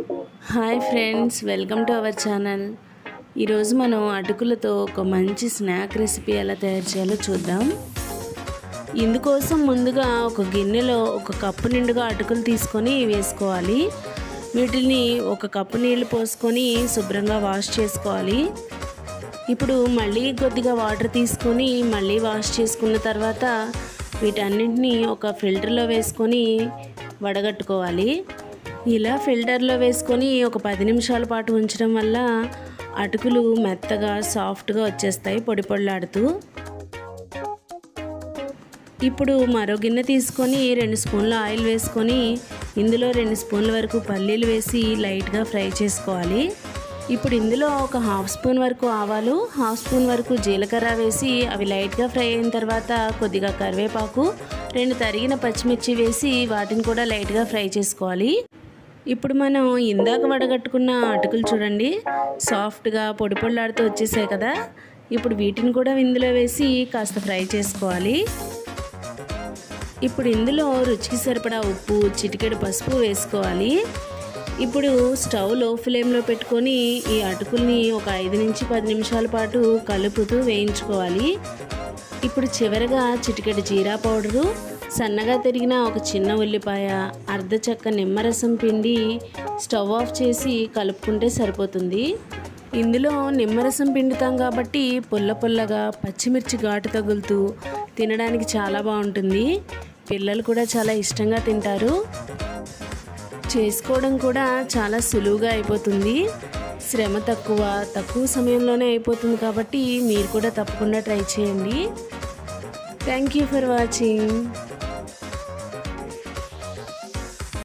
Hi friends, welcome to our channel. ఈరోజు మనం అటుకులతో ఒక మంచి స్నాక్ రెసిపీ ఎలా తయారు చేయాలో చూద్దాం. ఇందుకోసం ముందుగా ఒక గిన్నెలో ఒక కప్పు నిండుగా అటుకులు తీసుకొని వేసుకోవాలి. వీటిని ఒక కప్పు నీళ్లు పోసుకొని శుభ్రంగా వాష్ చేసుకోవాలి. ఇప్పుడు మళ్ళీ కొద్దిగా వాటర్ తీసుకొని మళ్ళీ వాష్ చేసుకున్న తర్వాత వీటన్నింటినీ ఒక ఫిల్టర్లో వేసుకొని వడగట్టుకోవాలి. ఇలా ఫిల్టర్లో వేసుకొని ఒక 10 నిమిషాల పాటు ఉంచడం వల్ల అటుకులు మెత్తగా సాఫ్ట్గా వచ్చేస్తాయి, పొడి పొడిలాడుతూ. ఇప్పుడు మరో గిన్నె తీసుకొని 2 స్పూన్ల ఆయిల్ వేసుకొని ఇందులో 2 స్పూన్ల వరకు పల్లీలు వేసి లైట్గా ఫ్రై చేసుకోవాలి. ఇప్పుడు ఇందులో ఒక హాఫ్ స్పూన్ వరకు ఆవాలు, హాఫ్ స్పూన్ వరకు జీలకర్ర వేసి అవి లైట్గా ఫ్రై అయిన తర్వాత కొద్దిగా కరివేపాకు, 2 తరిగిన పచ్చిమిర్చి వేసి వాటిని కూడా లైట్గా ఫ్రై చేసుకోవాలి. ఇప్పుడు మనం ఇందాక వడగట్టుకున్న అటుకులు చూడండి, సాఫ్ట్గా పొడి పొడిలాడుతూ వచ్చేసాయి కదా. ఇప్పుడు వీటిని కూడా ఇందులో వేసి కాస్త ఫ్రై చేసుకోవాలి. ఇప్పుడు ఇందులో రుచికి సరిపడా ఉప్పు, చిటికెడు పసుపు వేసుకోవాలి. ఇప్పుడు స్టవ్ లో ఫ్లేమ్లో పెట్టుకొని ఈ అటుకుల్ని ఒక 5 నుంచి 10 నిమిషాల పాటు కలుపుతూ వేయించుకోవాలి. ఇప్పుడు చివరగా చిటికెడు జీరా పౌడరు, సన్నగా తరిగిన ఒక చిన్న ఉల్లిపాయ, అర్ధ చెక్క నిమ్మరసం పిండి స్టవ్ ఆఫ్ చేసి కలుపుకుంటే సరిపోతుంది. ఇందులో నిమ్మరసం పిండుతాం కాబట్టి పుల్ల పుల్లగా పచ్చిమిర్చి ఘాటు తగులుతూ తినడానికి చాలా బాగుంటుంది. పిల్లలు కూడా చాలా ఇష్టంగా తింటారు. చేసుకోవడం కూడా చాలా సులువుగా అయిపోతుంది. శ్రమ తక్కువ సమయంలోనే అయిపోతుంది కాబట్టి మీరు కూడా తప్పకుండా ట్రై చేయండి. Thank you for watching.